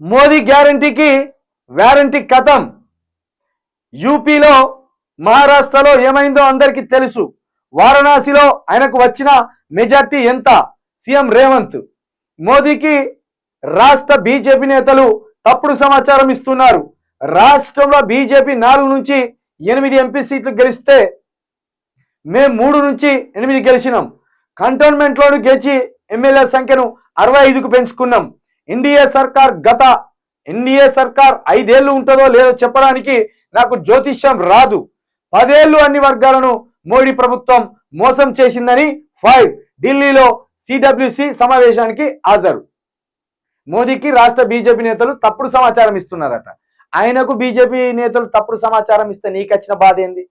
Modi గ్యారంటీకి warranty కథం. యూపీలో మహారాష్ట్రలో ఏమైందో అందరికీ తెలుసు. వారణాసిలో ఆయనకు వచ్చిన మెజార్టీ ఎంత? సీఎం రేవంత్. మోదీకి రాష్ట్ర బీజేపీ నేతలు తప్పుడు సమాచారం ఇస్తున్నారు. రాష్ట్రంలో బీజేపీ 4 నుంచి 8 ఎంపీ సీట్లు గెలిస్తే మేము 3 నుంచి 8 గెలిచినాం. కంటోన్మెంట్లోను గెలిచి ఎమ్మెల్యే సంఖ్యను 65కు పెంచుకున్నాం. ఎన్డీఏ సర్కార్ 5 ఏళ్ళు ఉంటుందో లేదో చెప్పడానికి నాకు జ్యోతిష్యం రాదు. 10 ఏళ్ళు అన్ని వర్గాలను మోడీ ప్రభుత్వం మోసం చేసిందని 5 ఢిల్లీలో సిడబ్ల్యూసి సమావేశానికి హాజరు. మోదీకి రాష్ట్ర బీజేపీ నేతలు తప్పుడు సమాచారం ఇస్తున్నారట. ఆయనకు బీజేపీ నేతలు తప్పుడు సమాచారం ఇస్తే నీకు వచ్చిన బాధ ఏంది?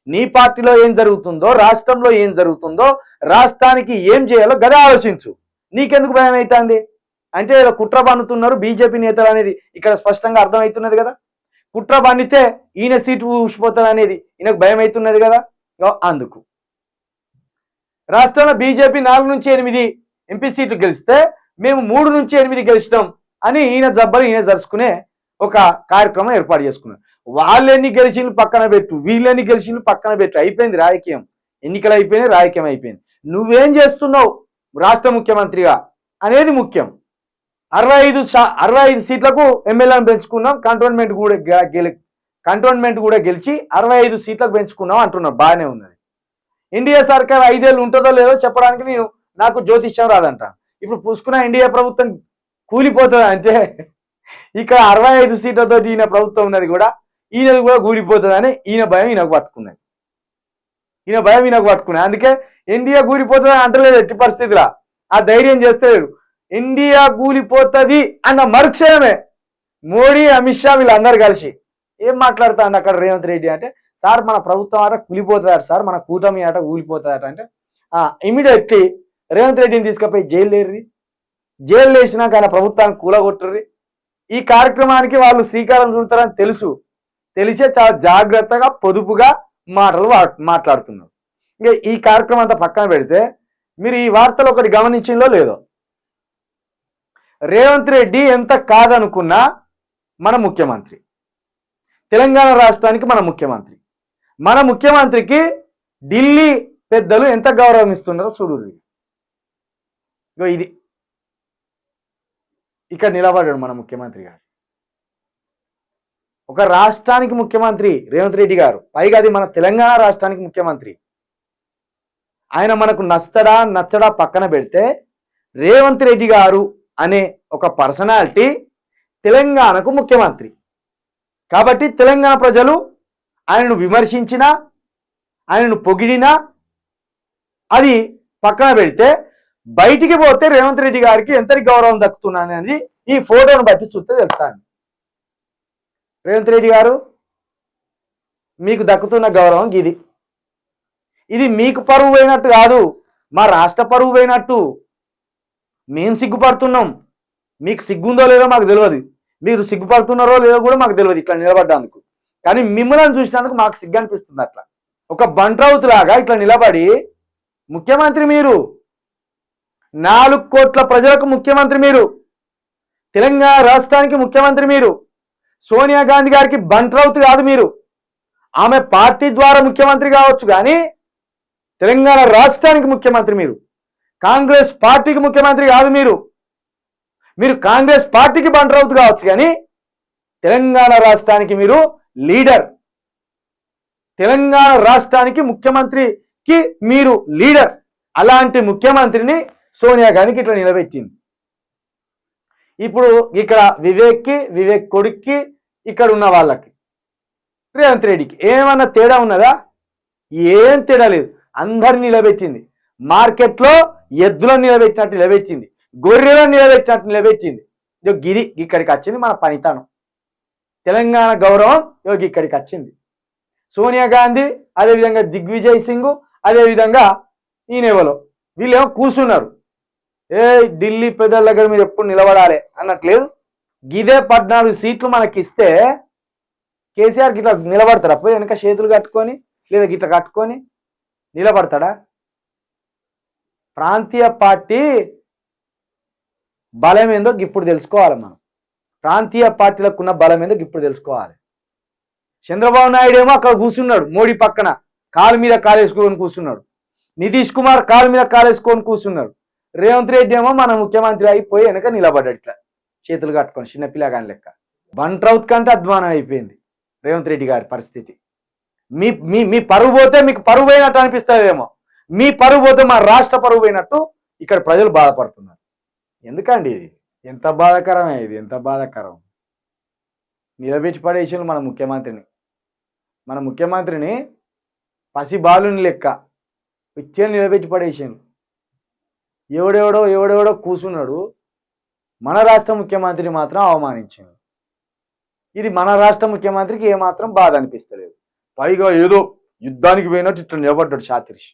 నీ పార్టీలో ఏం జరుగుతుందో, రాష్ట్రంలో ఏం జరుగుతుందో, రాష్ట్రానికి ఏం చేయాలో గదే ఆలోచించు. నీకెందుకు భయం అవుతుంది? అంటే ఇలా కుట్ర బన్నుతున్నారు బీజేపీ నేతలు అనేది ఇక్కడ స్పష్టంగా అర్థమవుతున్నది కదా. కుట్ర బన్నితే ఈయన సీటు ఊసిపోతుంది అనేది ఈయనకు భయం అవుతున్నది కదా. అందుకు రాష్ట్రంలో బీజేపీ 4 నుంచి 8 ఎంపీ సీట్లు గెలిస్తే మేము 3 నుంచి 8 గెలిచినాం అని ఈయన జబ్బలు ఈయన జరుచుకునే ఒక కార్యక్రమం ఏర్పాటు చేసుకున్నారు. వాళ్ళెన్ని గెలిచిళ్ళు పక్కన పెట్టు, వీళ్ళెన్ని గెలిచిళ్ళు పక్కన పెట్టు. అయిపోయింది రాజకీయం. ఎన్నికలు అయిపోయినాయి, రాజకీయం అయిపోయింది. నువ్వేం చేస్తున్నావు రాష్ట్ర ముఖ్యమంత్రిగా అనేది ముఖ్యం. 65 సీట్లకు ఎమ్మెల్యేలను పెంచుకున్నాం. కంటోన్మెంట్ కూడా గెలిచి 65 సీట్లకు పెంచుకున్నాం అంటున్నాం. బాగానే ఉన్నది. ఎన్డీఏ సర్కార్ 5 ఏళ్ళు ఉంటుందో లేదో చెప్పడానికి నాకు జ్యోతిష్యం రాదంట. ఇప్పుడు పుసుకున్న ఎన్డీఏ ప్రభుత్వం కూలిపోతుంది అంటే ఇక్కడ 65 సీట్లతో ఈయన ప్రభుత్వం ఉన్నది కూడా ఈయనది కూడా కూలిపోతుందని ఈయన భయం ఈయనకు పట్టుకున్నది. అందుకే ఎన్డీఏ కూలిపోతుంది అంటలేదు ఎట్టి పరిస్థితిలో. ఆ ధైర్యం చేస్తలేడు. ఇండియా కూలిపోతుంది అన్న మరుక్షణమే మోడీ, అమిత్ షా వీళ్ళందరూ కలిసి ఏం మాట్లాడుతాడు అక్కడ రేవంత్ రెడ్డి అంటే, సార్ మన ప్రభుత్వం ఆట కూలిపోతుందట సార్, మన కూటమి ఆట కూలిపోతుందట అంటే ఇమీడియట్లీ రేవంత్ రెడ్డిని తీసుకుపోయి జైలు వేసినాక ఆయన ప్రభుత్వాన్ని కూలగొట్టుర్రి. ఈ కార్యక్రమానికి వాళ్ళు శ్రీకారం చుడతారని తెలిసే చాలా జాగ్రత్తగా పొదుపుగా మాట్లాడుతున్నారు. ఇంకా ఈ కార్యక్రమం అంతా పక్కన పెడితే మీరు ఈ వార్తలు ఒకటి గమనించిందో లేదో, రేవంత్ రెడ్డి ఎంత కాదనుకున్నా మన ముఖ్యమంత్రి, తెలంగాణ రాష్ట్రానికి మన ముఖ్యమంత్రికి ఢిల్లీ పెద్దలు ఎంత గౌరవం ఇస్తున్నారో చూడు. ఇది ఇక్కడ నిలబడ్డాడు మన ముఖ్యమంత్రి గారు. ఒక రాష్ట్రానికి ముఖ్యమంత్రి రేవంత్ రెడ్డి గారు, పైగా అది మన తెలంగాణ రాష్ట్రానికి ముఖ్యమంత్రి. ఆయన మనకు నచ్చడా పక్కన పెడితే రేవంత్ రెడ్డి గారు అనే ఒక పర్సనాలిటీ తెలంగాణకు ముఖ్యమంత్రి. కాబట్టి తెలంగాణ ప్రజలు ఆయనను విమర్శించినా, ఆయనను పొగిడినా అది పక్కన పెడితే బయటికి పోతే రేవంత్ రెడ్డి గారికి ఎంతటి గౌరవం దక్కుతుందనేది ఈ ఫోటోను బట్టి చూస్తే తెలుస్తాను. రేవంత్ రెడ్డి గారు మీకు దక్కుతున్న గౌరవం ఇది మీకు పరువు పోయినట్టు కాదు, మా రాష్ట్ర పరువు పోయినట్టు. మేము సిగ్గుపడుతున్నాం. మీకు సిగ్గుందో లేదో మాకు తెలియదు, మీరు సిగ్గుపడుతున్నారో లేదో కూడా మాకు తెలియదు ఇట్లా నిలబడ్డానికి. కానీ మిమ్మల్ని చూసినందుకు మాకు సిగ్గు అనిపిస్తుంది. అట్లా ఒక బంట్రౌత్ లాగా ఇట్లా నిలబడి ముఖ్యమంత్రి మీరు, 4 కోట్ల ప్రజలకు ముఖ్యమంత్రి మీరు, తెలంగాణ రాష్ట్రానికి ముఖ్యమంత్రి మీరు. సోనియా గాంధీ గారికి బంట్రౌత్ కాదు మీరు. ఆమె పార్టీ ద్వారా ముఖ్యమంత్రి కావచ్చు కానీ తెలంగాణ రాష్ట్రానికి ముఖ్యమంత్రి మీరు. కాంగ్రెస్ పార్టీకి ముఖ్యమంత్రి కాదు మీరు. కాంగ్రెస్ పార్టీకి బంట్రౌత్ కావచ్చు కానీ తెలంగాణ రాష్ట్రానికి మీరు లీడర్. తెలంగాణ రాష్ట్రానికి ముఖ్యమంత్రికి మీరు లీడర్. అలాంటి ముఖ్యమంత్రిని సోనియా గాంధీకి ఇట్లా నిలబెట్టింది. ఇప్పుడు ఇక్కడ వివేక్ కొడుక్కి, ఇక్కడ ఉన్న వాళ్ళకి రేవంత్ రెడ్డికి ఏమన్నా తేడా ఉన్నదా? ఏం తేడా లేదు. అందరిని నిలబెట్టింది. మార్కెట్లో ఎద్దులను నిలబెట్టినట్టు నిలబెట్టింది, గొర్రెలను నిలబెట్టినట్టు నిలబెట్టింది. గిరి ఇక్కడికి వచ్చింది మన పనితనం. తెలంగాణ గౌరవం ఇక్కడికి వచ్చింది. సోనియా గాంధీ, అదేవిధంగా దిగ్విజయ్ సింగ్, అదేవిధంగా ఈయనెవలో వీళ్ళేమో కూర్చున్నారు. ఢిల్లీ పెద్దల దగ్గర మీరు ఎప్పుడు నిలబడాలి అన్నట్లేదు. గిదే 14 సీట్లు మనకిస్తే కేసీఆర్ గిట్లా నిలబడతాడా? పోయి వెనక చేతులు కట్టుకొని లేదా గిట్లా కట్టుకొని నిలబడతాడా? ప్రాంతీయ పార్టీ బలం ఏందో ఇప్పుడు తెలుసుకోవాలి మనం. ప్రాంతీయ పార్టీలకు ఉన్న బలం ఏందో ఇప్పుడు తెలుసుకోవాలి. చంద్రబాబు నాయుడు ఏమో అక్కడ కూర్చున్నాడు, మోడీ పక్కన కాలు మీద కాలేసుకొని కూర్చున్నాడు. నితీష్ కుమార్ కాలు మీద కాలేసుకొని కూర్చున్నాడు. రేవంత్ రెడ్డి ఏమో మన ముఖ్యమంత్రి అయిపోయి వెనక నిలబడ్డాడు ఇట్లా చేతులు కట్టుకొని చిన్నపిల్లగాని లెక్క. బంట్రౌత్ కంటే అధ్వానం అయిపోయింది రేవంత్ రెడ్డి గారి పరిస్థితి. మీ మీ మీ పరువు పోతే మీకు పరువు పోయినట్టు అనిపిస్తుందేమో, మీ పరువు పోతే మా రాష్ట్ర పరువు పోయినట్టు ఇక్కడ ప్రజలు బాధపడుతున్నారు. ఎందుకండి ఇది? ఎంత బాధాకరమే ఇది, ఎంత బాధాకరం. నిలబెట్టి పడేసాను మన ముఖ్యమంత్రిని పసి బాలుని లెక్క పిచ్చని నిలబెట్టి పడేసాను. ఎవడెవడో కూర్చున్నాడు, మన రాష్ట్ర ముఖ్యమంత్రిని మాత్రం అవమానించాడు. ఇది మన రాష్ట్ర ముఖ్యమంత్రికి ఏమాత్రం బాధ అనిపిస్తలేదు. పైగా ఏదో యుద్ధానికి పోయినట్టు ఇట్లా నిలబడ్డాడు శాతిరిష్.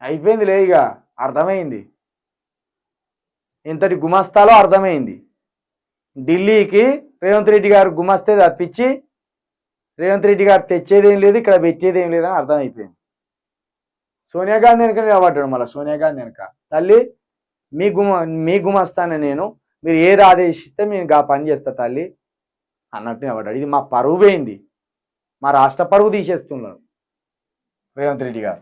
అయిపోయిందిలే, ఇక అర్థమైంది ఎంతటి గుమస్తాలో అర్థమైంది. ఢిల్లీకి రేవంత్ రెడ్డి గారు గుమస్తే తప్పించి రేవంత్ రెడ్డి గారు తెచ్చేదేం లేదు, ఇక్కడ పెట్టేదేం లేదని అర్థమైపోయింది. సోనియా గాంధీ వెనక నిలబడ్డాడు. మళ్ళీ సోనియా గాంధీ వెనక తల్లి మీ గుమస్తాను నేను, మీరు ఏది ఆదేశిస్తే మేము గా పని చేస్తా తల్లి అన్నట్టు నిలబడ్డాడు. ఇది మా పరువు పోయింది, మా రాష్ట్ర పరువు తీసేస్తున్నాడు రేవంత్ రెడ్డి గారు.